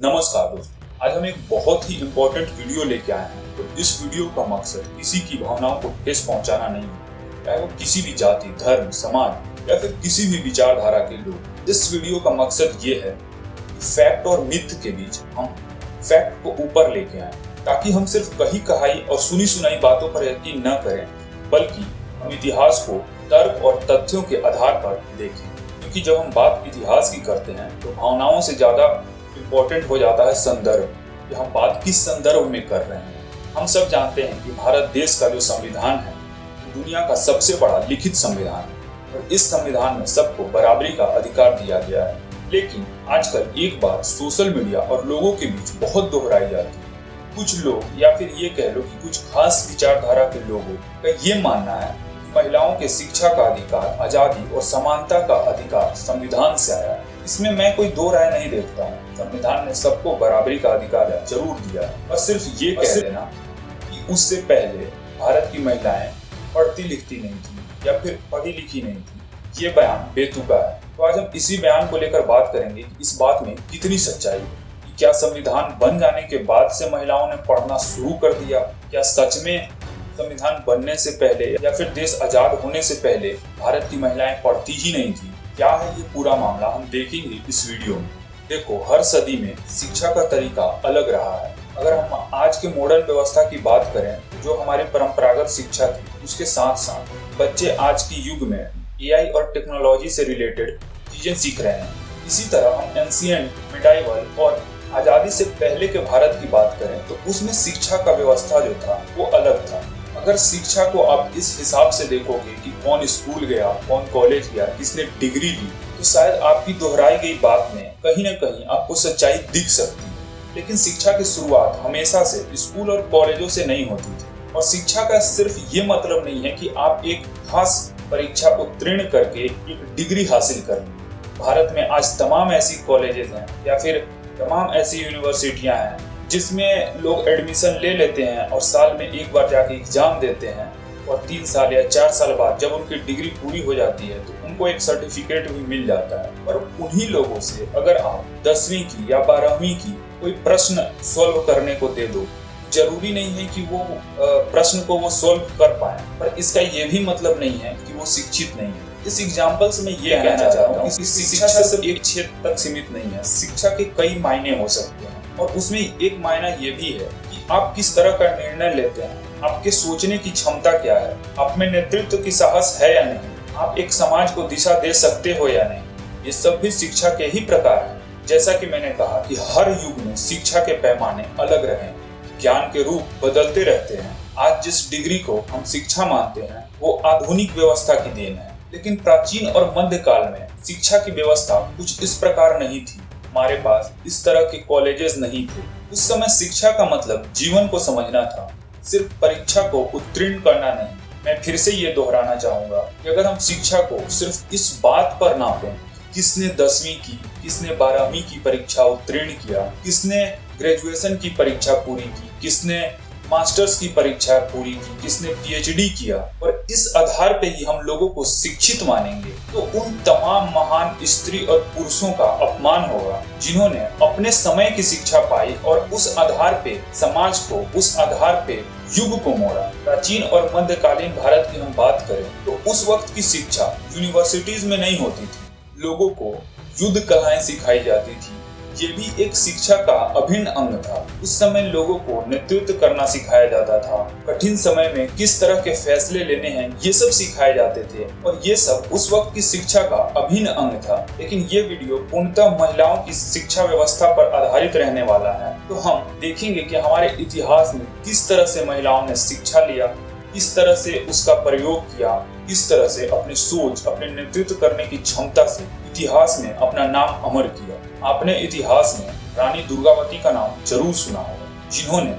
नमस्कार दोस्तों, आज हम एक बहुत ही इम्पोर्टेंट वीडियो लेके आए हैं। तो इस वीडियो का मकसद किसी की भावनाओं को ठेस पहुंचाना नहीं है, चाहे वो किसी भी जाति, धर्म, समाज या फिर किसी भी विचारधारा के लोग। इस वीडियो का मकसद ये है कि फैक्ट और मिथ के बीच हम फैक्ट को ऊपर लेके आए, ताकि हम सिर्फ कही कहाई और सुनी सुनाई बातों पर यकीन न करें, बल्कि हम इतिहास को तर्क और तथ्यों के आधार पर देखें। क्योंकि जब हम बात इतिहास की करते हैं तो भावनाओं से ज्यादा इम्पोर्टेंट हो जाता है संदर्भ, कि हम बात किस संदर्भ में कर रहे हैं। हम सब जानते हैं कि भारत देश का जो संविधान है दुनिया का सबसे बड़ा लिखित संविधान है और इस संविधान में सबको बराबरी का अधिकार दिया गया है। लेकिन आजकल एक बात सोशल मीडिया और लोगों के बीच बहुत दोहराई जाती है। कुछ लोग या फिर ये कह लो कि कुछ खास विचारधारा के लोगों का ये मानना है कि महिलाओं के शिक्षा का अधिकार, आजादी और समानता का अधिकार संविधान से आया है। इसमें मैं कोई दो राय नहीं देखता हूँ। संविधान ने सबको बराबरी का अधिकार जरूर दिया है, और सिर्फ ये कह देना कि उससे पहले भारत की महिलाएं पढ़ती लिखती नहीं थी या फिर पढ़ी लिखी नहीं थी, ये बयान बेतुका है। तो आज हम इसी बयान को लेकर बात करेंगे कि इस बात में कितनी सच्चाई है। कि क्या संविधान बन जाने के बाद से महिलाओं ने पढ़ना शुरू कर दिया? क्या सच में संविधान बनने से पहले या फिर देश आजाद होने से पहले भारत की महिलाएं पढ़ती ही नहीं थी? क्या है ये पूरा मामला, हम देखेंगे इस वीडियो में। देखो, हर सदी में शिक्षा का तरीका अलग रहा है। अगर हम आज के मॉडर्न व्यवस्था की बात करें, जो हमारी परंपरागत शिक्षा थी, उसके साथ साथ बच्चे आज के युग में एआई और टेक्नोलॉजी से रिलेटेड चीजें सीख रहे हैं। इसी तरह हम एंशिएंट, मिडाइवल और आजादी से पहले के भारत की बात करें तो उसमें शिक्षा का व्यवस्था जो था वो अलग था। अगर शिक्षा को आप इस हिसाब से देखोगे कि कौन स्कूल गया, कौन कॉलेज गया, किसने डिग्री ली, तो शायद आपकी दोहराई गई बात में कहीं न कहीं आपको सच्चाई दिख सकती है। लेकिन शिक्षा की शुरुआत हमेशा से स्कूल और कॉलेजों से नहीं होती थी। और शिक्षा का सिर्फ ये मतलब नहीं है कि आप एक खास परीक्षा उत्तीर्ण करके एक डिग्री हासिल कर ली। भारत में आज तमाम ऐसी कॉलेजेस हैं या फिर तमाम ऐसी यूनिवर्सिटियां हैं जिसमें लोग एडमिशन ले लेते हैं और साल में एक बार जाके एग्जाम देते हैं, और 3 साल या 4 साल बाद जब उनकी डिग्री पूरी हो जाती है तो उनको एक सर्टिफिकेट भी मिल जाता है। और उन्हीं लोगों से अगर आप 10वीं की या 12वीं की कोई प्रश्न सॉल्व करने को दे दो, जरूरी नहीं है कि वो प्रश्न को वो सॉल्व कर पाए, पर इसका ये भी मतलब नहीं है कि वो शिक्षित नहीं है। इस एग्जाम्पल से मैं ये कहना चाहता हूँ कि शिक्षा सिर्फ एक क्षेत्र तक सीमित नहीं है। शिक्षा के कई मायने हो सकते हैं, और उसमें एक मायना ये भी है कि आप किस तरह का निर्णय लेते हैं, आपके सोचने की क्षमता क्या है, आप में नेतृत्व की साहस है या नहीं, आप एक समाज को दिशा दे सकते हो या नहीं। ये सब भी शिक्षा के ही प्रकार हैं। जैसा कि मैंने कहा कि हर युग में शिक्षा के पैमाने अलग रहे हैं, ज्ञान के रूप बदलते रहते हैं। आज जिस डिग्री को हम शिक्षा मानते हैं वो आधुनिक व्यवस्था की देन है, लेकिन प्राचीन और मध्यकाल में शिक्षा की व्यवस्था कुछ इस प्रकार नहीं थी। हमारे पास इस तरह के कॉलेजेस नहीं थे। उस समय शिक्षा का मतलब जीवन को समझना था, सिर्फ परीक्षा को उत्तीर्ण करना नहीं। मैं फिर से ये दोहराना चाहूंगा कि अगर हम शिक्षा को सिर्फ इस बात पर नापें, किसने 10वीं की, किसने 12वीं की परीक्षा उत्तीर्ण किया, किसने ग्रेजुएशन की परीक्षा पूरी की, किसने मास्टर्स की परीक्षा पूरी की, किसने पीएचडी किया, और इस आधार पे ही हम लोगों को शिक्षित मानेंगे, तो उन तमाम महान स्त्री और पुरुषों का अपमान होगा जिन्होंने अपने समय की शिक्षा पाई और उस आधार पे समाज को, उस आधार पे युग को मोड़ा। प्राचीन और मध्यकालीन भारत की हम बात करें तो उस वक्त की शिक्षा यूनिवर्सिटीज में नहीं होती थी। लोगों को युद्ध कलाएं सिखाई जाती थी, ये भी एक शिक्षा का अभिन्न अंग था। उस समय लोगों को नेतृत्व करना सिखाया जाता था, कठिन समय में किस तरह के फैसले लेने हैं ये सब सिखाए जाते थे, और ये सब उस वक्त की शिक्षा का अभिन्न अंग था। लेकिन ये वीडियो पूर्णतः महिलाओं की शिक्षा व्यवस्था पर आधारित रहने वाला है। तो हम देखेंगे कि हमारे इतिहास में किस तरह से महिलाओं ने शिक्षा लिया, किस तरह से उसका प्रयोग किया, किस तरह से अपनी सोच, अपने नेतृत्व करने की क्षमता से इतिहास में अपना नाम अमर किया। आपने इतिहास में रानी दुर्गावती का नाम जरूर सुना होगा, जिन्होंने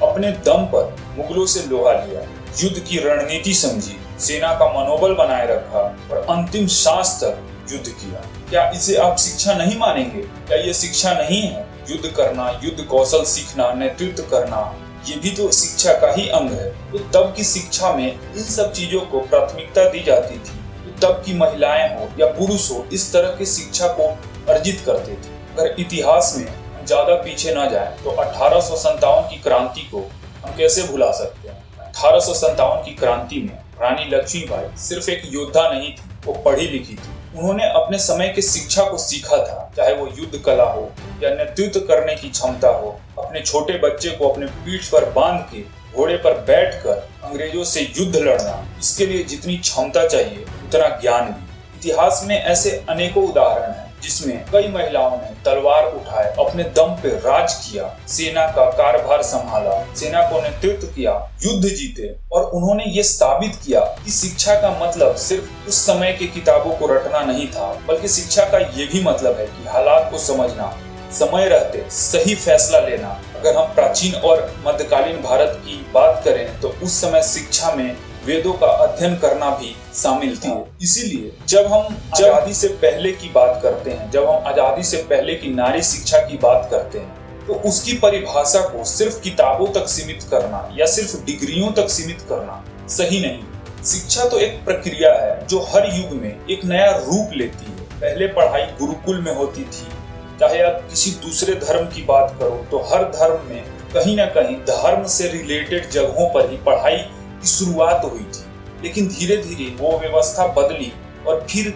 अपने दम पर मुगलों से लोहा लिया, युद्ध की रणनीति समझी, सेना का मनोबल बनाए रखा और अंतिम सांस तक युद्ध किया। क्या इसे आप शिक्षा नहीं मानेंगे? क्या ये शिक्षा नहीं है? युद्ध करना, युद्ध कौशल सीखना, नेतृत्व करना, ये भी तो शिक्षा का ही अंग है। तो तब की शिक्षा में इन सब चीजों को प्राथमिकता दी जाती थी। तो तब की महिलाएं हो या पुरुष हो, इस तरह की शिक्षा को अर्जित करते थे। अगर इतिहास में ज्यादा पीछे न जाए तो 1857 की क्रांति को हम कैसे भुला सकते हैं। 1857 की क्रांति में रानी लक्ष्मीबाई सिर्फ एक योद्धा नहीं थी, वो पढ़ी लिखी थी। उन्होंने अपने समय की शिक्षा को सीखा था, चाहे वो युद्ध कला हो या नेतृत्व करने की क्षमता हो। अपने छोटे बच्चे को अपने पीठ पर बांध के घोड़े पर बैठकर अंग्रेजों से युद्ध लड़ना, इसके लिए जितनी क्षमता चाहिए उतना ज्ञान भी। इतिहास में ऐसे अनेकों उदाहरण हैं जिसमें कई महिलाओं ने तलवार उठाए, अपने दम पे राज किया, सेना का कारभार संभाला, सेना को नेतृत्व किया, युद्ध जीते और उन्होंने ये साबित किया कि शिक्षा का मतलब सिर्फ उस समय की किताबों को रटना नहीं था, बल्कि शिक्षा का ये भी मतलब है कि हालात को समझना, समय रहते सही फैसला लेना। अगर हम प्राचीन और मध्यकालीन भारत की बात करें तो उस समय शिक्षा में वेदों का अध्ययन करना भी शामिल था। इसीलिए जब हम आजादी से पहले की बात करते हैं, जब हम आजादी से पहले की नारी शिक्षा की बात करते हैं, तो उसकी परिभाषा को सिर्फ किताबों तक सीमित करना या सिर्फ डिग्रियों तक सीमित करना सही नहीं। शिक्षा तो एक प्रक्रिया है जो हर युग में एक नया रूप लेती है। पहले पढ़ाई गुरुकुल में होती थी, चाहे आप किसी दूसरे धर्म की बात करो तो हर धर्म में कहीं ना कहीं धर्म से रिलेटेड जगहों पर ही पढ़ाई की शुरुआत हुई थी। लेकिन धीरे धीरे वो व्यवस्था बदली और फिर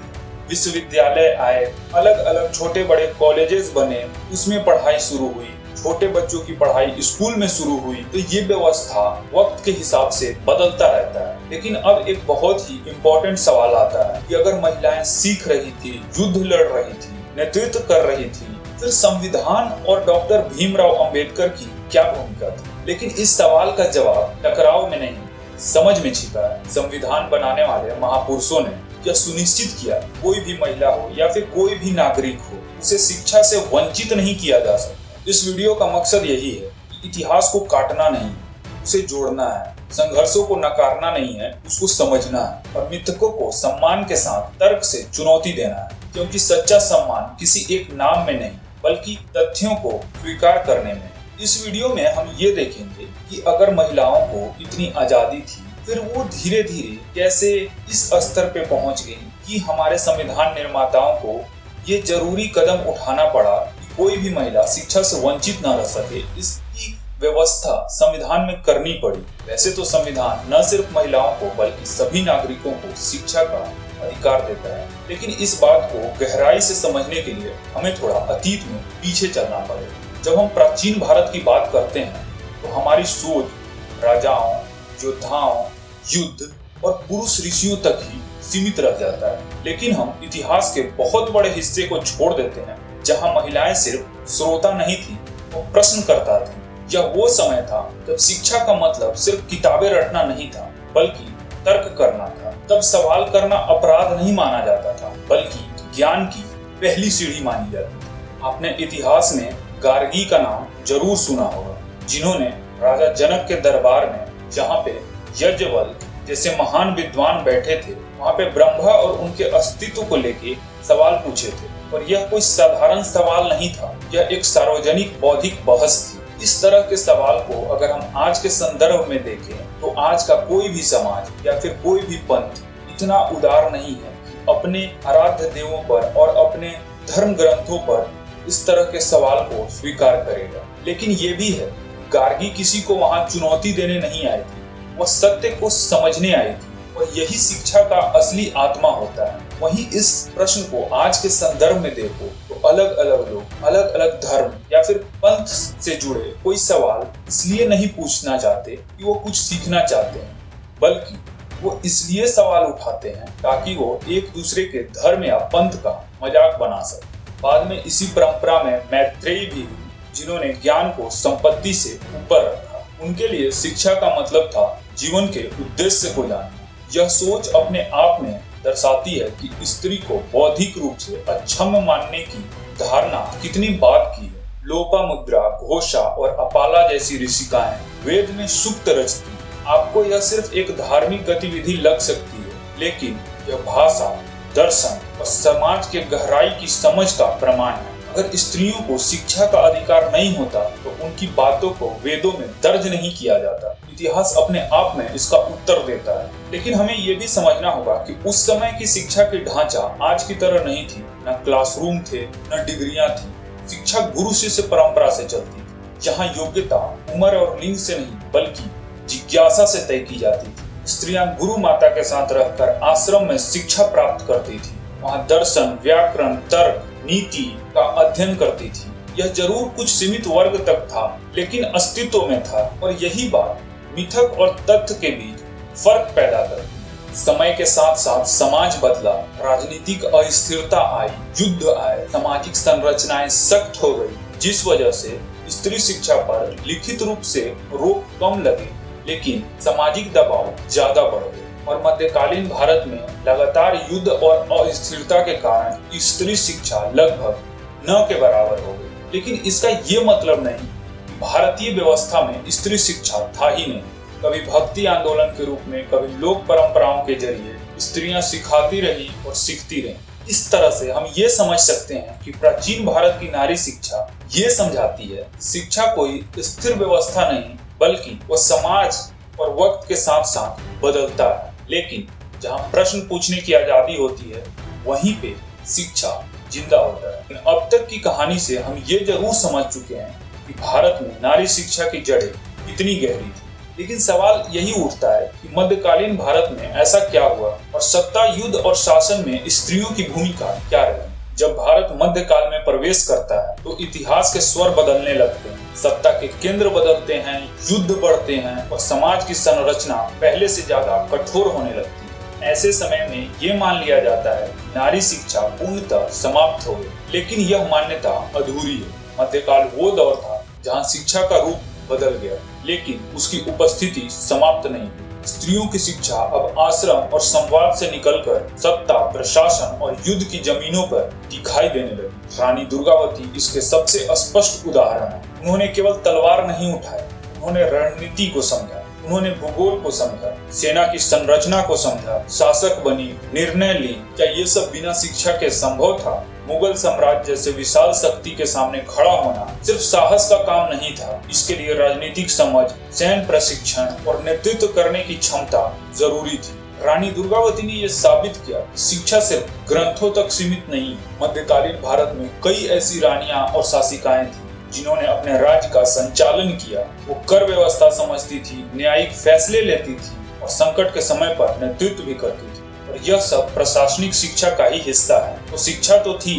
विश्वविद्यालय आए, अलग अलग छोटे बड़े कॉलेजेस बने, उसमें पढ़ाई शुरू हुई, छोटे बच्चों की पढ़ाई स्कूल में शुरू हुई। तो ये व्यवस्था वक्त के हिसाब से बदलता रहता है। लेकिन अब एक बहुत ही इम्पोर्टेंट सवाल आता है कि अगर महिलाएं सीख रही थी, युद्ध लड़ रही थी, नेतृत्व कर रही थी, फिर संविधान और डॉक्टर भीमराव अंबेडकर की क्या भूमिका थी। लेकिन इस सवाल का जवाब टकराव में नहीं, समझ में छिपा है। संविधान बनाने वाले महापुरुषों ने यह सुनिश्चित किया कोई भी महिला हो या फिर कोई भी नागरिक हो, उसे शिक्षा से वंचित नहीं किया जा सकता। इस वीडियो का मकसद यही है कि इतिहास को काटना नहीं है, उसे जोड़ना है, संघर्षों को नकारना नहीं है, उसको समझना है और मिथकों को सम्मान के साथ तर्क से चुनौती देना है। क्योंकि सच्चा सम्मान किसी एक नाम में नहीं बल्कि तथ्यों को स्वीकार करने में। इस वीडियो में हम ये देखेंगे कि अगर महिलाओं को इतनी आजादी थी, फिर वो धीरे धीरे कैसे इस स्तर पे पहुंच गई कि हमारे संविधान निर्माताओं को ये जरूरी कदम उठाना पड़ा कि कोई भी महिला शिक्षा से वंचित न रह सके। इसकी व्यवस्था संविधान में करनी पड़ी। वैसे तो संविधान न सिर्फ महिलाओं को बल्कि सभी नागरिकों को शिक्षा का अधिकार देता है, लेकिन इस बात को गहराई से समझने के लिए हमें थोड़ा अतीत में पीछे चलना पड़ेगा। जब हम प्राचीन भारत की बात करते हैं तो हमारी सोच राजाओं, योद्धाओं, युद्ध और पुरुष ऋषियों तक ही सीमित रह जाता है। लेकिन हम इतिहास के बहुत बड़े हिस्से को छोड़ देते हैं जहां महिलाएं सिर्फ श्रोता नहीं थी, वो प्रश्नकर्ता थी। यह वो समय था जब शिक्षा का मतलब सिर्फ किताबें रटना नहीं था बल्कि तर्क करना था। तब सवाल करना अपराध नहीं माना जाता था बल्कि ज्ञान की पहली सीढ़ी मानी जाती थी। आपने इतिहास में गार्गी का नाम जरूर सुना होगा, जिन्होंने राजा जनक के दरबार में जहाँ पे यज्ञवल्क्य जैसे महान विद्वान बैठे थे, वहाँ पे ब्रह्मा और उनके अस्तित्व को लेके सवाल पूछे थे। और यह कोई साधारण सवाल नहीं था, यह एक सार्वजनिक बौद्धिक बहस थी। इस तरह के सवाल को अगर हम आज के संदर्भ में देखें तो आज का कोई भी समाज या फिर कोई भी पंथ इतना उदार नहीं है कि अपने आराध्य देवों पर और अपने धर्म ग्रंथों पर इस तरह के सवाल को स्वीकार करेगा। लेकिन ये भी है, गार्गी किसी को वहां चुनौती देने नहीं आई थी, वह सत्य को समझने आई थी और यही शिक्षा का असली आत्मा होता है। वहीं इस प्रश्न को आज के संदर्भ में देखो तो अलग अलग लोग अलग अलग धर्म या फिर पंथ से जुड़े कोई सवाल इसलिए नहीं पूछना चाहते कि वो कुछ सीखना चाहते हैं, बल्कि वो इसलिए सवाल उठाते हैं ताकि वो एक दूसरे के धर्म या पंथ का मजाक बना सके। बाद में इसी परंपरा में मैत्रेयी भी हुई, जिन्होंने ज्ञान को संपत्ति से ऊपर रखा। उनके लिए शिक्षा का मतलब था जीवन के उद्देश्य को जानना। यह सोच अपने आप में दर्शाती है कि स्त्री को बौद्धिक रूप से अक्षम मानने की धारणा कितनी बाद की है। लोपामुद्रा, घोषा और अपाला जैसी ऋषिकाएं वेद में सुप्त रचती। आपको यह सिर्फ एक धार्मिक गतिविधि लग सकती है, लेकिन यह भाषा, दर्शन और समाज के गहराई की समझ का प्रमाण है। अगर स्त्रियों को शिक्षा का अधिकार नहीं होता तो उनकी बातों को वेदों में दर्ज नहीं किया जाता। इतिहास अपने आप में इसका उत्तर देता है। लेकिन हमें यह भी समझना होगा कि उस समय की शिक्षा की ढांचा आज की तरह नहीं थी। न क्लासरूम थे, न डिग्रियां थी। शिक्षा गुरु शिष्य परंपरा से चलती थी। यहाँ योग्यता उम्र और लिंग से नहीं बल्कि जिज्ञासा से तय की जाती थी। स्त्रियां गुरु माता के साथ रहकर आश्रम में शिक्षा प्राप्त करती थी। वहाँ दर्शन, व्याकरण, तर्क, नीति का अध्ययन करती थी। यह जरूर कुछ सीमित वर्ग तक था, लेकिन अस्तित्व में था, और यही बात मिथक और तथ्य के बीच फर्क पैदा करती। समय के साथ साथ समाज बदला, राजनीतिक अस्थिरता आई, युद्ध आए, सामाजिक संरचनाएं सख्त हो गई, जिस वजह से स्त्री शिक्षा पर लिखित रूप से रोक कम लगी, लेकिन सामाजिक दबाव ज्यादा बढ़ गए। और मध्यकालीन भारत में लगातार युद्ध और अस्थिरता के कारण स्त्री शिक्षा लगभग न के बराबर हो गई। लेकिन इसका ये मतलब नहीं कि भारतीय व्यवस्था में स्त्री शिक्षा था ही नहीं। कभी भक्ति आंदोलन के रूप में, कभी लोक परंपराओं के जरिए स्त्रियां सिखाती रही और सीखती रही। इस तरह से हम ये समझ सकते हैं कि प्राचीन भारत की नारी शिक्षा ये समझाती है, शिक्षा कोई स्थिर व्यवस्था नहीं बल्कि वह समाज और वक्त के साथ साथ बदलता है। लेकिन जहाँ प्रश्न पूछने की आजादी होती है, वहीं पे शिक्षा जिंदा होता है। अब तक की कहानी से हम ये जरूर समझ चुके हैं कि भारत में नारी शिक्षा की जड़ें कितनी गहरी थी। लेकिन सवाल यही उठता है कि मध्यकालीन भारत में ऐसा क्या हुआ और सत्ता, युद्ध और शासन में स्त्रियों की भूमिका क्या रही। जब भारत मध्यकाल में प्रवेश करता है तो इतिहास के स्वर बदलने लगते हैं, सत्ता के केंद्र बदलते हैं, युद्ध बढ़ते हैं और समाज की संरचना पहले से ज्यादा कठोर होने लगती है। ऐसे समय में ये मान लिया जाता है कि नारी शिक्षा पूर्णतः समाप्त हो गई, लेकिन यह मान्यता अधूरी है। मध्यकाल वो दौर था जहाँ शिक्षा का रूप बदल गया, लेकिन उसकी उपस्थिति समाप्त नहीं हुई। स्त्रियों की शिक्षा अब आश्रम और संवाद से निकलकर सत्ता, प्रशासन और युद्ध की जमीनों पर दिखाई देने लगी। रानी दुर्गावती इसके सबसे स्पष्ट उदाहरण है। उन्होंने केवल तलवार नहीं उठाई, उन्होंने रणनीति को समझा, उन्होंने भूगोल को समझा, सेना की संरचना को समझा, शासक बनी, निर्णय ली। क्या ये सब बिना शिक्षा के संभव था? मुगल साम्राज्य जैसे विशाल शक्ति के सामने खड़ा होना सिर्फ साहस का काम नहीं था, इसके लिए राजनीतिक समझ, सैन्य प्रशिक्षण और नेतृत्व करने की क्षमता जरूरी थी। रानी दुर्गावती ने यह साबित किया कि शिक्षा सिर्फ ग्रंथों तक सीमित नहीं है। मध्यकालीन भारत में कई ऐसी रानियां और शासिकाएं थी जिन्होंने अपने राज्य का संचालन किया। वो कर व्यवस्था समझती थी, न्यायिक फैसले लेती थी और संकट के समय पर नेतृत्व भी करती थी। और यह सब प्रशासनिक शिक्षा का ही हिस्सा है। तो शिक्षा तो थी,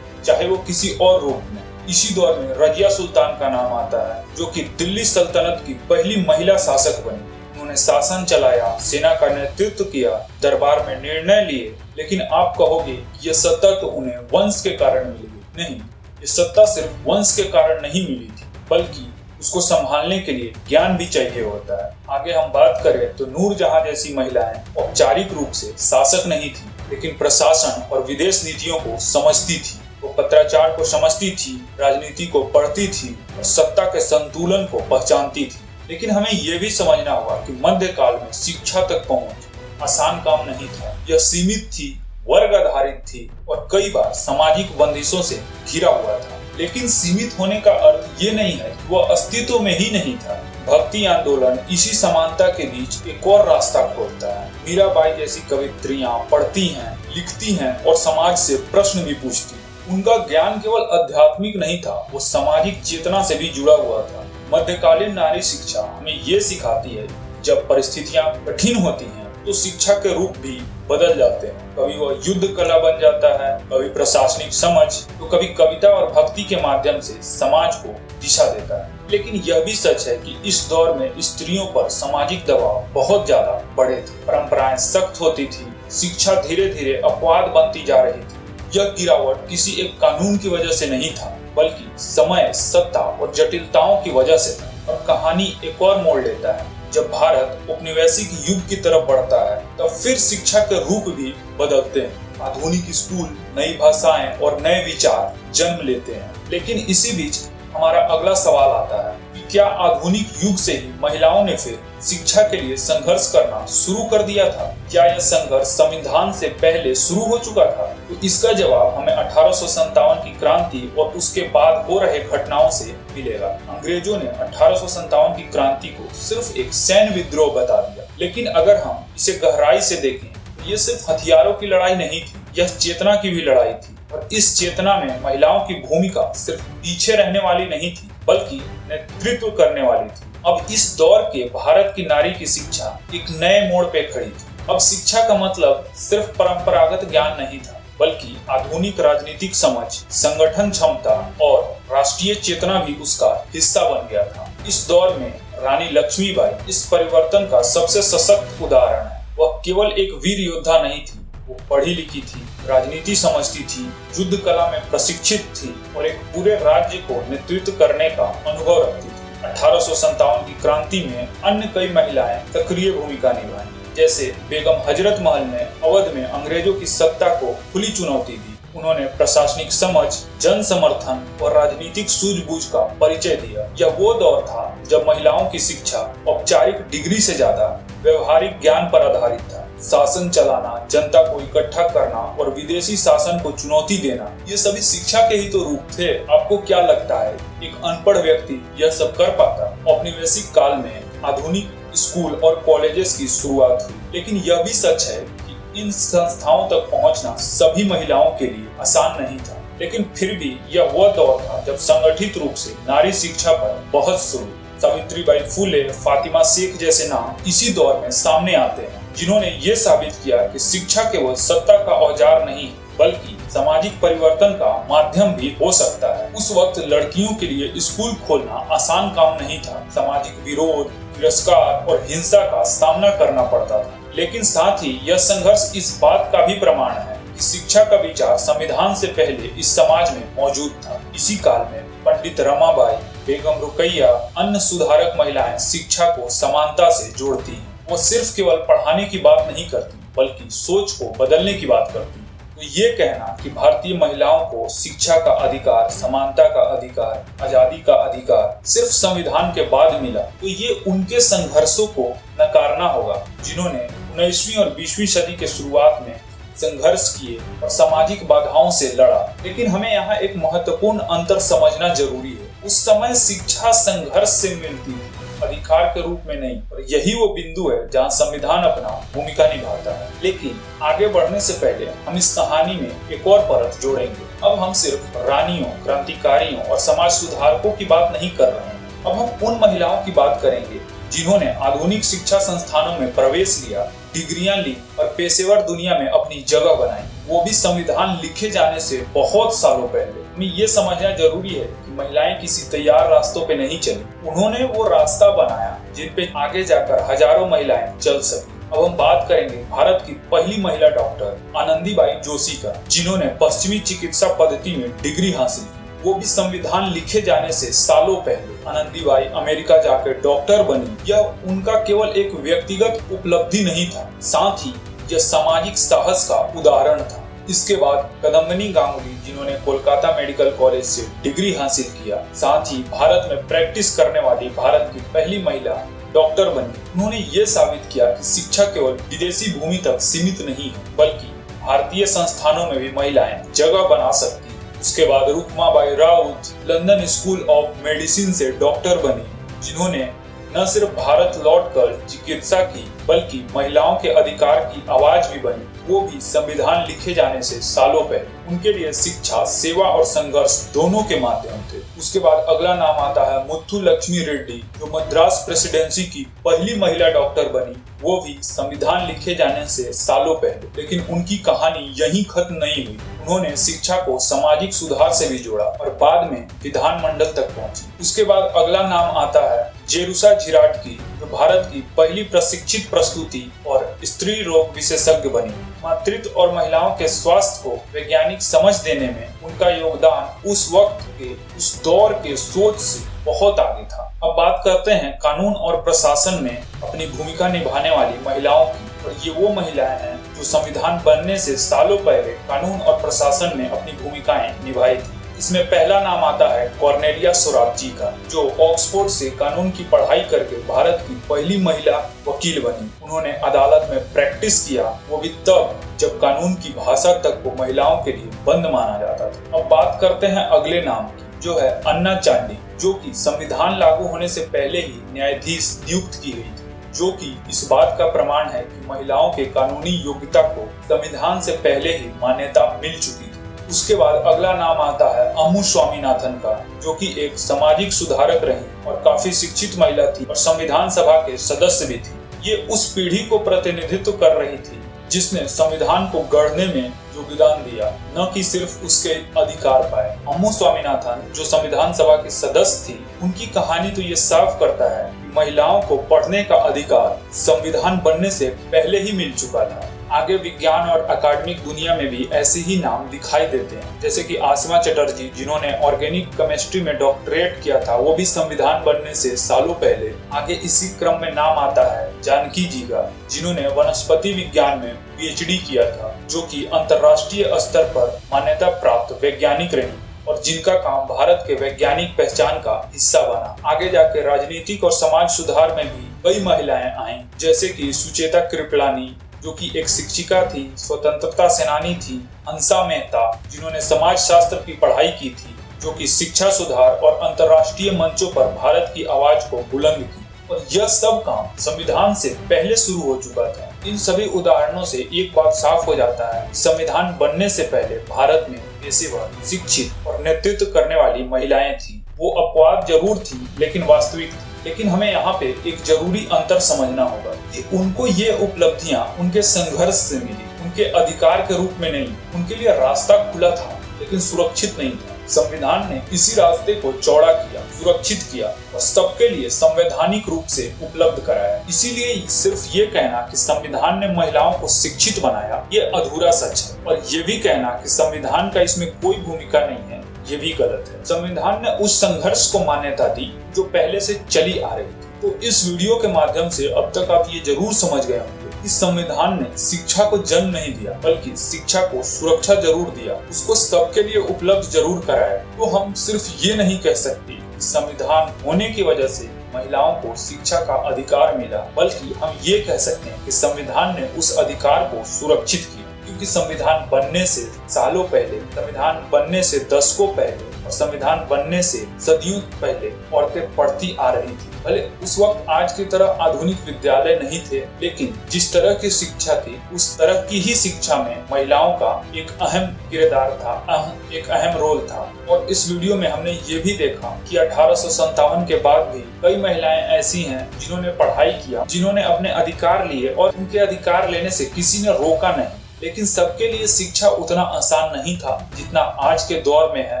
चाहे वो किसी और रूप में। इसी दौर में रजिया सुल्तान का नाम आता है, जो कि दिल्ली सल्तनत की पहली महिला शासक बनी। उन्होंने शासन चलाया, सेना का नेतृत्व किया, दरबार में निर्णय लिए। लेकिन आप कहोगे कि यह सत्ता तो उन्हें वंश के कारण मिली। नहीं, ये सत्ता सिर्फ वंश के कारण नहीं मिली थी, बल्कि उसको संभालने के लिए ज्ञान भी चाहिए होता है। आगे हम बात करें तो नूरजहां जैसी महिलाएं औपचारिक रूप से शासक नहीं थी, लेकिन प्रशासन और विदेश नीतियों को समझती थी। वो पत्राचार को समझती थी, राजनीति को पढ़ती थी और सत्ता के संतुलन को पहचानती थी। लेकिन हमें यह भी समझना होगा कि मध्यकाल में शिक्षा तक पहुंच आसान काम नहीं था। यह सीमित थी, वर्ग आधारित थी और कई बार सामाजिक बंदिशों से घिरा हुआ था। लेकिन सीमित होने का अर्थ ये नहीं है कि वह अस्तित्व में ही नहीं था। भक्ति आंदोलन इसी समानता के बीच एक और रास्ता खोलता है। मीराबाई जैसी कवित्रियां पढ़ती हैं, लिखती हैं और समाज से प्रश्न भी पूछती हैं। उनका ज्ञान केवल आध्यात्मिक नहीं था, वो सामाजिक चेतना से भी जुड़ा हुआ था। मध्यकालीन नारी शिक्षा हमें ये सिखाती है जब परिस्थितियां कठिन होती हैं तो शिक्षा के रूप भी बदल जाते हैं। कभी वह युद्ध कला बन जाता है, कभी प्रशासनिक समझ, तो कभी कविता और भक्ति के माध्यम से समाज को दिशा देता है। लेकिन यह भी सच है कि इस दौर में स्त्रियों पर सामाजिक दबाव बहुत ज्यादा बढ़े थे। परंपराएं सख्त होती थी, शिक्षा धीरे धीरे अपवाद बनती जा रही थी। यह गिरावट किसी एक कानून की वजह से नहीं था, बल्कि समय, सत्ता और जटिलताओं की वजह से था। अब कहानी एक और मोड़ लेता है। जब भारत उपनिवेशिक युग की तरफ बढ़ता है, तब फिर शिक्षा के रूप भी बदलते हैं। आधुनिक स्कूल, नई भाषाएं और नए विचार जन्म लेते हैं। लेकिन इसी बीच हमारा अगला सवाल आता है कि क्या आधुनिक युग से ही महिलाओं ने फिर शिक्षा के लिए संघर्ष करना शुरू कर दिया था? क्या यह संघर्ष संविधान से पहले शुरू हो चुका था? तो इसका जवाब हमें 1857 की क्रांति और उसके बाद हो रहे घटनाओं से मिलेगा। अंग्रेजों ने 1857 की क्रांति को सिर्फ एक सैन्य विद्रोह बता दिया, लेकिन अगर हम इसे गहराई से देखें तो ये सिर्फ हथियारों की लड़ाई नहीं थी, यह चेतना की भी लड़ाई थी। और इस चेतना में महिलाओं की भूमिका सिर्फ पीछे रहने वाली नहीं थी, बल्कि नेतृत्व करने वाली थी। अब इस दौर के भारत की नारी की शिक्षा एक नए मोड़ पे खड़ी थी। अब शिक्षा का मतलब सिर्फ परंपरागत ज्ञान नहीं था, बल्कि आधुनिक राजनीतिक समझ, संगठन क्षमता और राष्ट्रीय चेतना भी उसका हिस्सा बन गया था। इस दौर में रानी लक्ष्मीबाई इस परिवर्तन का सबसे सशक्त उदाहरण है। वह केवल एक वीर योद्धा नहीं थी, वो पढ़ी लिखी थी, राजनीति समझती थी, युद्ध कला में प्रशिक्षित थी और एक पूरे राज्य को नेतृत्व करने का अनुभव रखती थी। 1857 की क्रांति में अन्य कई महिलाएं सक्रिय भूमिका निभाई, जैसे बेगम हजरत महल ने अवध में अंग्रेजों की सत्ता को खुली चुनौती दी। उन्होंने प्रशासनिक समझ, जन समर्थन और राजनीतिक सूझबूझ का परिचय दिया। यह वो दौर था जब महिलाओं की शिक्षा औपचारिक डिग्री से ज्यादा व्यवहारिक ज्ञान पर आधारित था। शासन चलाना, जनता को इकट्ठा करना और विदेशी शासन को चुनौती देना, ये सभी शिक्षा के ही तो रूप थे। आपको क्या लगता है एक अनपढ़ व्यक्ति यह सब कर पाता? औपनिवेशिक काल में आधुनिक स्कूल और कॉलेजेस की शुरुआत हुई, लेकिन यह भी सच है कि इन संस्थाओं तक पहुंचना सभी महिलाओं के लिए आसान नहीं था। लेकिन फिर भी यह वह दौर था जब संगठित रूप से नारी शिक्षा पर बहस शुरू। सावित्रीबाई फुले, फातिमा शेख जैसे नाम इसी दौर में सामने आते हैं, जिन्होंने ये साबित किया कि शिक्षा केवल सत्ता का औजार नहीं, बल्कि सामाजिक परिवर्तन का माध्यम भी हो सकता है। उस वक्त लड़कियों के लिए स्कूल खोलना आसान काम नहीं था। सामाजिक विरोध, तिरस्कार और हिंसा का सामना करना पड़ता था। लेकिन साथ ही यह संघर्ष इस बात का भी प्रमाण है कि शिक्षा का विचार संविधान से पहले इस समाज में मौजूद था। इसी काल में पंडित रमाबाई, बेगम रुकैया, अन्य सुधारक महिलाएं शिक्षा को समानता से जोड़ती हैं। वो सिर्फ केवल पढ़ाने की बात नहीं करती, बल्कि सोच को बदलने की बात करती। तो ये कहना कि भारतीय महिलाओं को शिक्षा का अधिकार, समानता का अधिकार, आजादी का अधिकार सिर्फ संविधान के बाद मिला, तो ये उनके संघर्षों को नकारना होगा, जिन्होंने 19वीं और 20वीं सदी के शुरुआत में संघर्ष किए और सामाजिक बाधाओं से लड़ा। लेकिन हमें यहाँ एक महत्वपूर्ण अंतर समझना जरूरी है। उस समय शिक्षा संघर्ष से मिलती थी, अधिकार के रूप में नहीं, और यही वो बिंदु है जहाँ संविधान अपना भूमिका निभाता है। लेकिन आगे बढ़ने से पहले हम इस कहानी में एक और परत जोड़ेंगे। अब हम सिर्फ रानियों, क्रांतिकारियों और समाज सुधारकों की बात नहीं कर रहे हैं। अब हम उन महिलाओं की बात करेंगे जिन्होंने आधुनिक शिक्षा संस्थानों में प्रवेश लिया, डिग्रियां ली और पेशेवर दुनिया में अपनी जगह बनाई, वो भी संविधान लिखे जाने से बहुत सालों पहले। हमें ये समझना जरूरी है कि महिलाएं किसी तैयार रास्तों पे नहीं चली, उन्होंने वो रास्ता बनाया जिन पे आगे जाकर हजारों महिलाएं चल सकी। अब हम बात करेंगे भारत की पहली महिला डॉक्टर आनंदीबाई जोशी का, जिन्होंने पश्चिमी चिकित्सा पद्धति में डिग्री हासिल की, वो भी संविधान लिखे जाने से सालों पहले। आनंदीबाई अमेरिका जाकर डॉक्टर बनी। यह उनका केवल एक व्यक्तिगत उपलब्धि नहीं था, साथ ही यह सामाजिक साहस का उदाहरण था। इसके बाद कदम्बिनी गांगुली, जिन्होंने कोलकाता मेडिकल कॉलेज से डिग्री हासिल किया, साथ ही भारत में प्रैक्टिस करने वाली भारत की पहली महिला डॉक्टर बनी। उन्होंने ये साबित किया कि शिक्षा केवल विदेशी भूमि तक सीमित नहीं है, बल्कि भारतीय संस्थानों में भी महिलाएं जगह बना सकती हैं। उसके बाद Rukmabai Raut London School of Medicine से डॉक्टर बनी, जिन्होंने न सिर्फ भारत लौटकर चिकित्सा की, बल्कि महिलाओं के अधिकार की आवाज भी बनी, वो भी संविधान लिखे जाने से सालों पहले। उनके लिए शिक्षा, सेवा और संघर्ष दोनों के माध्यम थे। उसके बाद अगला नाम आता है मुथु लक्ष्मी रेड्डी, जो मद्रास प्रेसिडेंसी की पहली महिला डॉक्टर बनी, वो भी संविधान लिखे जाने से सालों पहले। लेकिन उनकी कहानी यहीं खत्म नहीं हुई। उन्होंने शिक्षा को सामाजिक सुधार से भी जोड़ा और बाद में विधानमंडल तक पहुंची। उसके बाद अगला नाम आता है जेरूसा झिराटकी, जो भारत की पहली प्रशिक्षित प्रसूति और स्त्री रोग विशेषज्ञ बनी। मातृत्व और महिलाओं के स्वास्थ्य को वैज्ञानिक समझ देने में उनका योगदान उस वक्त के, उस दौर के सोच से बहुत आगे था। अब बात करते हैं कानून और प्रशासन में अपनी भूमिका निभाने वाली महिलाओं की, और ये वो महिलाएं हैं जो संविधान बनने से सालों पहले कानून और प्रशासन में अपनी भूमिकाएं निभाई थी। इसमें पहला नाम आता है कॉर्नेलिया सोराबजी का, जो ऑक्सफोर्ड से कानून की पढ़ाई करके भारत की पहली महिला वकील बनी। उन्होंने अदालत में प्रैक्टिस किया, वो भी तब जब कानून की भाषा तक को महिलाओं के लिए बंद माना जाता था। अब बात करते हैं अगले नाम की, जो है अन्ना चांडी, जो कि संविधान लागू होने से पहले ही न्यायाधीश नियुक्त की गई थी, जो कि इस बात का प्रमाण है कि महिलाओं के कानूनी योग्यता को संविधान से पहले ही मान्यता मिल चुकी थी। उसके बाद अगला नाम आता है अम्मू स्वामीनाथन का, जो कि एक सामाजिक सुधारक रही और काफी शिक्षित महिला थी और संविधान सभा के सदस्य भी थी। ये उस पीढ़ी को प्रतिनिधित्व कर रही थी जिसने संविधान को गढ़ने में योगदान दिया, न कि सिर्फ उसके अधिकार पाए। अम्मू स्वामीनाथन जो संविधान सभा के सदस्य थी, उनकी कहानी तो ये साफ करता है कि महिलाओं को पढ़ने का अधिकार संविधान बनने से पहले ही मिल चुका था। आगे विज्ञान और अकादमिक दुनिया में भी ऐसे ही नाम दिखाई देते हैं, जैसे कि आसिमा चटर्जी जिन्होंने ऑर्गेनिक केमिस्ट्री में डॉक्टरेट किया था, वो भी संविधान बनने से सालों पहले। आगे इसी क्रम में नाम आता है जानकी जी का, जिन्होंने वनस्पति विज्ञान में PhD किया था, जो कि अंतर्राष्ट्रीय स्तर पर मान्यता प्राप्त वैज्ञानिक रही और जिनका काम भारत के वैज्ञानिक पहचान का हिस्सा बना। आगे जाके राजनीतिक और समाज सुधार में भी कई महिलाएं आईं, जैसे कि सुचेता कृपलानी जो कि एक शिक्षिका थी, स्वतंत्रता सेनानी थी, हंसा मेहता जिन्होंने समाज शास्त्र की पढ़ाई की थी, जो कि शिक्षा सुधार और अंतर्राष्ट्रीय मंचों पर भारत की आवाज को बुलंद की। और यह सब काम संविधान से पहले शुरू हो चुका था। इन सभी उदाहरणों से एक बात साफ हो जाता है, संविधान बनने से पहले भारत में पेशेवर, शिक्षित और नेतृत्व करने वाली महिलाएं थी। वो अपवाद जरूर थी लेकिन वास्तविक थी। लेकिन हमें यहाँ पे एक जरूरी अंतर समझना होगा कि उनको ये उपलब्धियां उनके संघर्ष से मिली, उनके अधिकार के रूप में नहीं। उनके लिए रास्ता खुला था लेकिन सुरक्षित नहीं था। संविधान ने इसी रास्ते को चौड़ा किया, सुरक्षित किया और सबके लिए संवैधानिक रूप से उपलब्ध कराया। इसीलिए सिर्फ ये कहना कि संविधान ने महिलाओं को शिक्षित बनाया, ये अधूरा सच है। और ये भी कहना कि संविधान का इसमें कोई भूमिका नहीं है, ये भी गलत है। संविधान ने उस संघर्ष को मान्यता दी जो पहले से चली आ रही थी। तो इस वीडियो के माध्यम से अब तक आप ये जरूर समझ गए होंगे कि संविधान ने शिक्षा को जन्म नहीं दिया, बल्कि शिक्षा को सुरक्षा जरूर दिया, उसको सबके लिए उपलब्ध जरूर कराया। तो हम सिर्फ ये नहीं कह सकते संविधान होने की वजह से महिलाओं को शिक्षा का अधिकार मिला, बल्कि हम ये कह सकते हैं कि संविधान ने उस अधिकार को सुरक्षित किया। क्योंकि संविधान बनने से सालों पहले, संविधान बनने से दशकों पहले और संविधान बनने से सदियों पहले औरतें पढ़ती आ रही थी। भले उस वक्त आज की तरह आधुनिक विद्यालय नहीं थे, लेकिन जिस तरह की शिक्षा थी उस तरह की ही शिक्षा में महिलाओं का एक अहम किरदार था, एक अहम रोल था। और इस वीडियो में हमने ये भी देखा कि 1857 के बाद भी कई महिलाएं ऐसी हैं जिन्होंने पढ़ाई किया, जिन्होंने अपने अधिकार लिए और उनके अधिकार लेने से किसी ने रोका नहीं। लेकिन सबके लिए शिक्षा उतना आसान नहीं था जितना आज के दौर में है।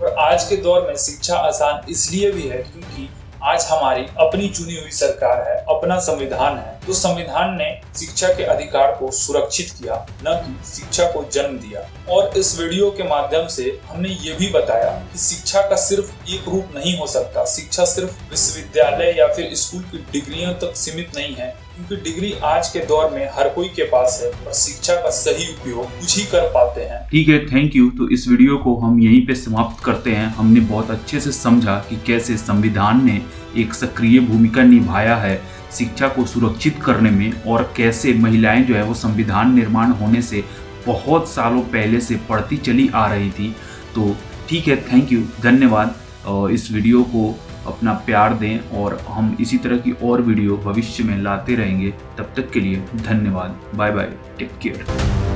और आज के दौर में शिक्षा आसान इसलिए भी है क्योंकि आज हमारी अपनी चुनी हुई सरकार है, अपना संविधान है। तो संविधान ने शिक्षा के अधिकार को सुरक्षित किया, न कि शिक्षा को जन्म दिया। और इस वीडियो के माध्यम से हमने ये भी बताया कि शिक्षा का सिर्फ एक रूप नहीं हो सकता। शिक्षा सिर्फ विश्वविद्यालय या फिर स्कूल की डिग्रियों तक सीमित नहीं है, क्योंकि डिग्री आज के दौर में हर कोई के पास है और शिक्षा का सही उपयोग कुछ ही कर पाते हैं। ठीक है, थैंक यू। तो इस वीडियो को हम यहीं पे समाप्त करते हैं। हमने बहुत अच्छे से समझा कि कैसे संविधान ने एक सक्रिय भूमिका निभाया है शिक्षा को सुरक्षित करने में, और कैसे महिलाएं जो है वो संविधान निर्माण होने से बहुत सालों पहले से पढ़ती चली आ रही थी। तो ठीक है, थैंक यू, धन्यवाद। इस वीडियो को अपना प्यार दें और हम इसी तरह की और वीडियो भविष्य में लाते रहेंगे। तब तक के लिए धन्यवाद, बाय बाय, टेक केयर।